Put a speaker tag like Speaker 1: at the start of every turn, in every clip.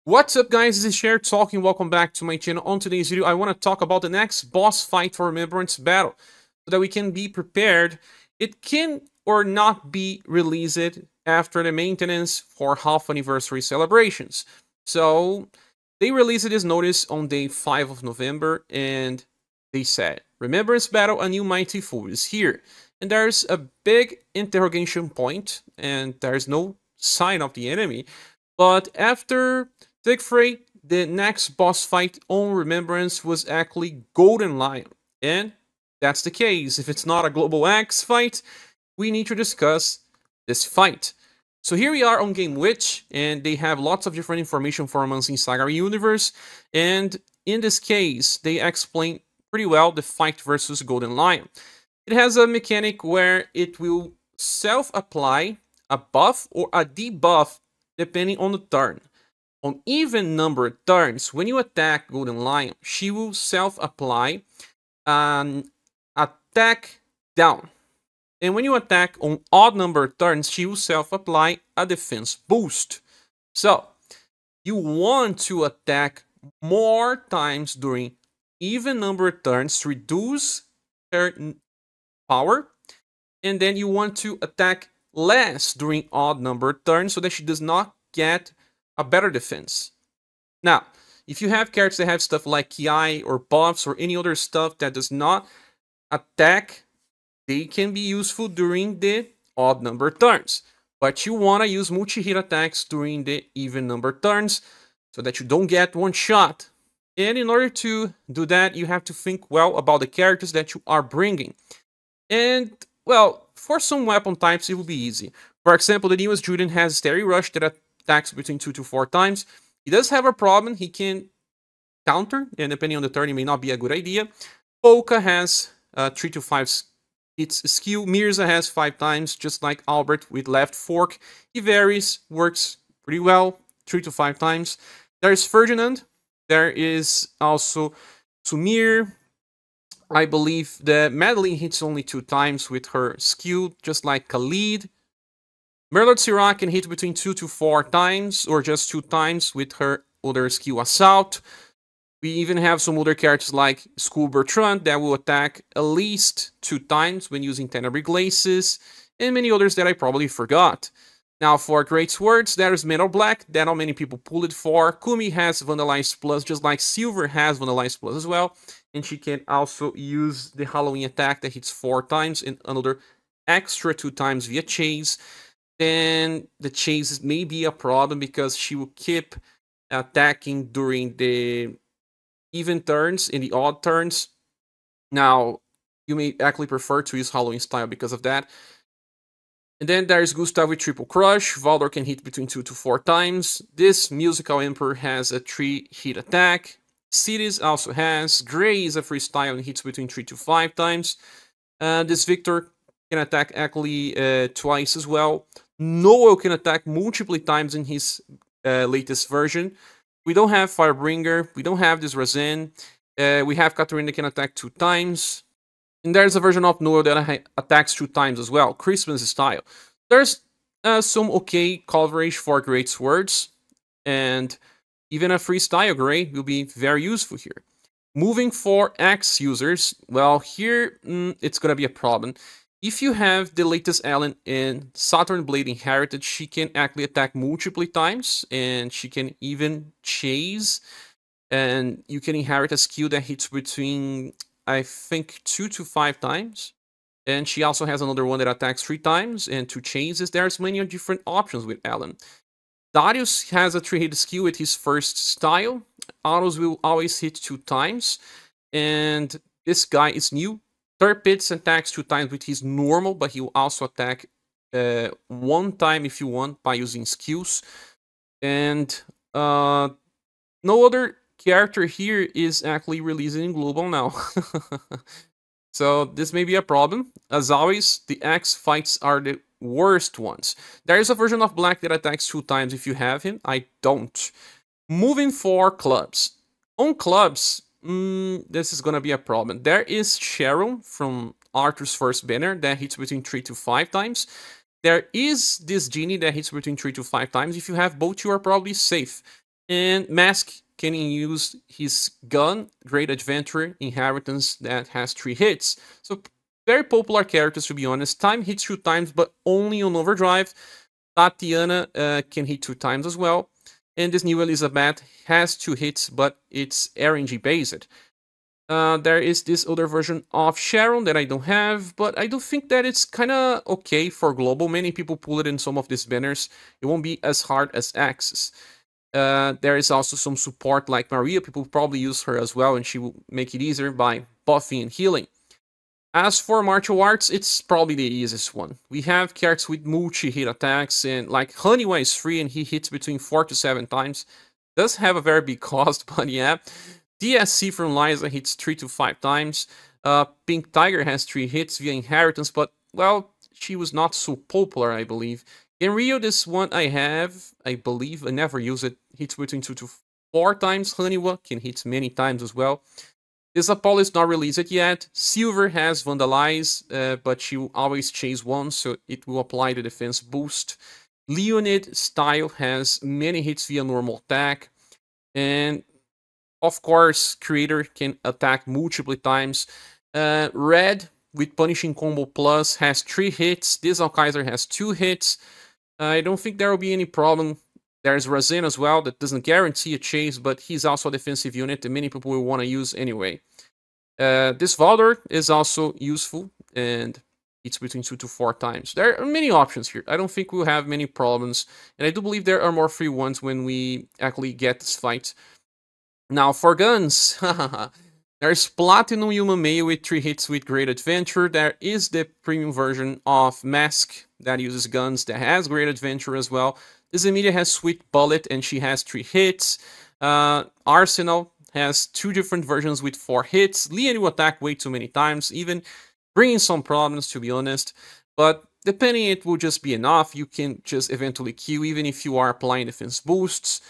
Speaker 1: What's up guys, this is Cher talking, welcome back to my channel. On today's video, I want to talk about the next boss fight for Remembrance battle, so that we can be prepared. It can or not be released after the maintenance for half anniversary celebrations. So, they released this notice on day 5 of November, and they said, Remembrance battle, a new mighty foe is here. And there's a big interrogation point, and there's no sign of the enemy. But after Siegfried, the next boss fight on Remembrance was actually Golden Lion. And that's the case. If it's not a Global Axe fight, we need to discuss this fight. So here we are on Game Witch, and they have lots of different information for us in SaGa Universe. And in this case, they explain pretty well the fight versus Golden Lion. It has a mechanic where it will self-apply a buff or a debuff depending on the turn. On even numbered turns, when you attack Golden Lion, she will self-apply an attack down. And when you attack on odd numbered turns, she will self-apply a defense boost. So, you want to attack more times during even numbered turns to reduce her power. And then you want to attack less during odd numbered turns so that she does not get a better defense. Now, if you have characters that have stuff like Ki or buffs or any other stuff that does not attack, they can be useful during the odd numbered turns. But you want to use multi-hit attacks during the even numbered turns so that you don't get one shot. And in order to do that, you have to think well about the characters that you are bringing. And, well, for some weapon types, it will be easy. For example, the newest Julian has Stary Rush that attacks between 2 to 4 times. He does have a problem. He can counter, and depending on the turn, it may not be a good idea. Polka has 3 to 5 hits skill. Mirza has 5 times, just like Albert with left fork. He varies, works pretty well, 3 to 5 times. There's Ferdinand. There is also Sumir. I believe that Madeline hits only 2 times with her skill, just like Khalid. Merlot Syrah can hit between 2 to 4 times, or just 2 times with her other skill Assault. We even have some other characters like School Bertrand that will attack at least 2 times when using Tenebrae Glaces, and many others that I probably forgot. Now for Great Swords, there is Metal Black, that not many people pull it for. Kumi has Vandalize Plus, just like Silver has Vandalize Plus as well. And she can also use the Halloween attack that hits 4 times and another extra 2 times via Chase. Then the chases may be a problem because she will keep attacking during the even turns and the odd turns. Now, you may actually prefer to use Halloween style because of that. And then there's Gustav with Triple Crush. Valdor can hit between 2 to 4 times. This Musical Emperor has a 3-hit attack. Cities also has. Grey is a freestyle and hits between 3 to 5 times. This Victor can attack actually twice as well. Noel can attack multiple times in his latest version. We don't have Firebringer. We don't have this Razan. We have Katarina that can attack 2 times. And there's a version of Noel that attacks 2 times as well. Christmas style. There's some okay coverage for Great Swords. And even a freestyle Grey will be very useful here. Moving for Axe users. Well, here it's going to be a problem. If you have the latest Ellen in Saturn Blade Inherited, she can actually attack multiple times, and she can even chase, and you can inherit a skill that hits between, I think, 2 to 5 times. And she also has another one that attacks 3 times, and 2 chases. There's many different options with Ellen. Darius has a 3-hit skill with his first style. Autos will always hit 2 times, and this guy is new. Turpitz attacks 2 times with his normal, but he will also attack 1 time if you want by using skills. And no other character here is actually releasing in global now. So this may be a problem. As always, the Axe fights are the worst ones. There is a version of Black that attacks 2 times if you have him. I don't. Moving for clubs. On clubs, this is gonna be a problem. There is Sharon from Arthur's first banner that hits between 3 to 5 times. There is this Genie that hits between 3 to 5 times. If you have both, you are probably safe. And Mask can use his gun, Great Adventure, Inheritance, that has 3 hits. So very popular characters, to be honest. Time hits 2 times, but only on Overdrive. Tatiana can hit 2 times as well. And this new Elizabeth has 2 hits, but it's RNG based. There is this other version of Sharon that I don't have, but I do think that it's kind of okay for global. Many people pull it in some of these banners. It won't be as hard as Axis. There is also some support like Maria. People probably use her as well, and she will make it easier by buffing and healing. As for martial arts, it's probably the easiest one. We have characters with multi-hit attacks, and like Haniwa is free and he hits between 4 to 7 times. Does have a very big cost, but yeah. DSC from Liza hits 3 to 5 times. Pink Tiger has 3 hits via Inheritance, but, well, she was not so popular, I believe. In Rio, this one I have, I believe, I never use it. Hits between 2 to 4 times. Haniwa can hit many times as well. This Apollo is not released yet. Silver has Vandalize, but she will always chase one, so it will apply the defense boost. Leonid style has many hits via normal attack. And of course, Creator can attack multiple times. Red, with Punishing Combo Plus, has 3 hits. This Alkaiser has 2 hits. I don't think there will be any problem. There's Razen as well, that doesn't guarantee a chase, but he's also a defensive unit that many people will want to use anyway. This Valdor is also useful, and it's between 2 to 4 times. There are many options here. I don't think we'll have many problems, and I do believe there are more free ones when we actually get this fight. Now, for guns, there's Platinum Human Male with 3 hits with Great Adventure. There is the premium version of Mask that uses guns that has Great Adventure as well. This Emilia has Sweet Bullet and she has 3 hits. Arsenal has 2 different versions with 4 hits. Leon will attack way too many times, even bringing some problems, to be honest. But depending, it will just be enough. You can just eventually kill even if you are applying defense boosts.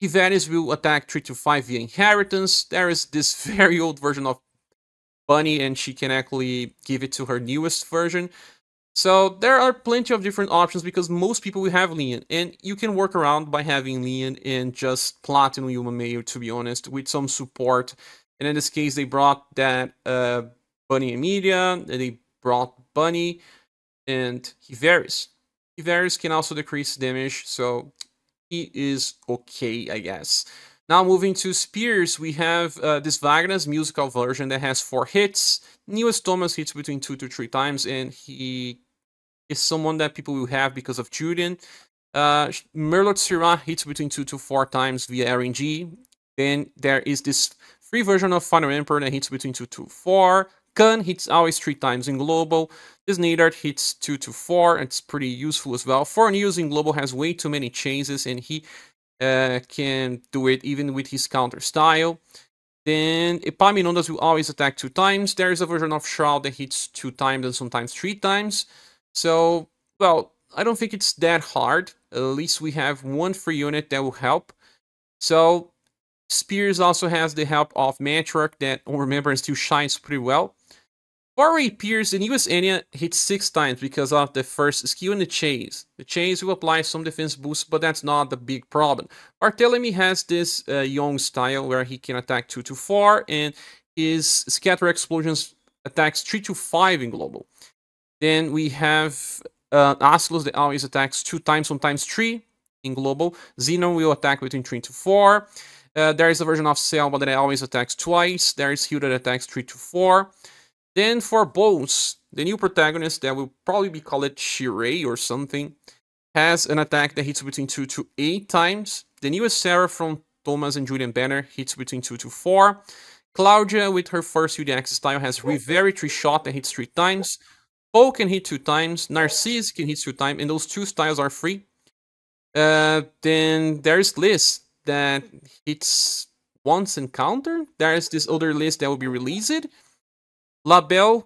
Speaker 1: Ivanis will attack 3 to 5 via Inheritance. There is this very old version of Bunny, and she can actually give it to her newest version. So there are plenty of different options because most people will have Leon, and you can work around by having Leon in just Platinum Human Male, to be honest, with some support. And in this case, they brought that Bunny Emilia, they brought Bunny, and Hiveris. Hiveris can also decrease damage, so he is okay, I guess. Now moving to Spears, we have this Wagner's musical version that has 4 hits. Newest Thomas hits between 2 to 3 times, and he is someone that people will have because of Julian. Merlot Syrah hits between 2 to 4 times via RNG. Then there is this free version of Final Emperor that hits between 2 to 4. Khan hits always 3 times in global. This Nadart hits 2 to 4. It's pretty useful as well. 4 news in global has way too many chases, and he can do it even with his counter style. Then Epaminondas will always attack 2 times. There is a version of Shroud that hits 2 times and sometimes 3 times. So, well, I don't think it's that hard. At least we have 1 free unit that will help. So, Spears also has the help of Matriarch that on Remembrance still shines pretty well. For Pierce, the newest Enya hits 6 times because of the first skill in the chase. The chase will apply some defense boost, but that's not the big problem. Barthélemy has this Young style where he can attack 2 to 4, and his Scatter Explosions attacks 3 to 5 in global. Then we have Aslus that always attacks 2 times, sometimes 3 in global. Xenon will attack between 3 to 4. There is a version of Selma that always attacks twice. There is Hugh that attacks 3 to 4. Then for bows, the new protagonist that will probably be called Shirei or something, has an attack that hits between 2 to 8 times. The newest Sarah from Thomas and Julian Banner hits between 2 to 4. Claudia with her first UDX style has Reverie 3 shot that hits 3 times. Poe can hit 2 times. Narcisse can hit 2 times, and those 2 styles are free. Then there's Liz that hits once encounter. There's this other list that will be released. Labelle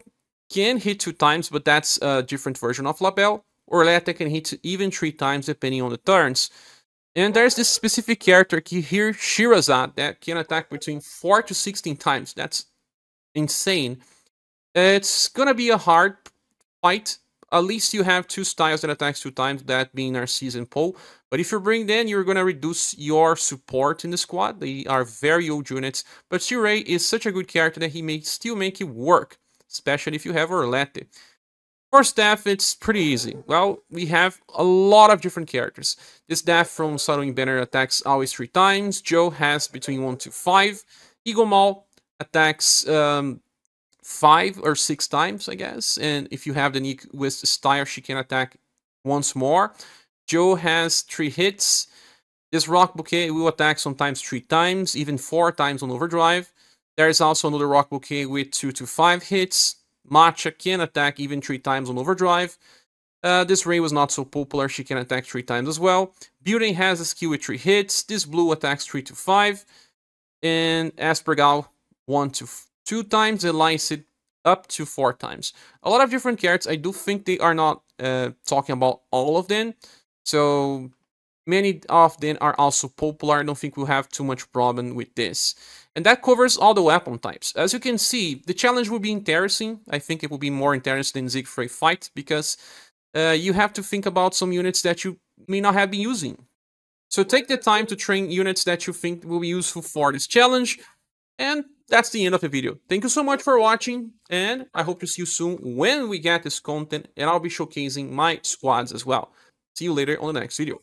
Speaker 1: can hit 2 times, but that's a different version of Labelle. Orletta can hit even 3 times depending on the turns. And there's this specific character here, Shirazad, that can attack between 4 to 16 times. That's insane. It's gonna be a hard fight. at least you have two styles that attacks two times, that being Narcisse and Poe. But if you bring them, you're gonna reduce your support in the squad. They are very old units, but Sirei is such a good character that he may still make it work, especially if you have Orlette. For staff, it's pretty easy. Well, we have a lot of different characters. This staff from Shadowing Banner attacks always 3 times. Joe has between 1 to 5. Eagle Maul attacks 5 or 6 times, I guess. And if you have the Nick with Style, she can attack once more. Joe has 3 hits. This Rock Bouquet will attack sometimes 3 times, even 4 times on Overdrive. There is also another Rock Bouquet with 2 to 5 hits. Matcha can attack even 3 times on Overdrive. This Ray was not so popular, she can attack 3 times as well. Building has a skill with 3 hits. This Blue attacks 3 to 5. And Aspergal 1 to 2 times, and Lycid up to 4 times. A lot of different cards. I do think they are not talking about all of them. So many of them are also popular. I don't think we'll have too much problem with this. And that covers all the weapon types. As you can see, the challenge will be interesting. I think it will be more interesting than Siegfried Fight, because you have to think about some units that you may not have been using. So take the time to train units that you think will be useful for this challenge. And that's the end of the video. Thank you so much for watching, and I hope to see you soon when we get this content, and I'll be showcasing my squads as well. See you later on the next video.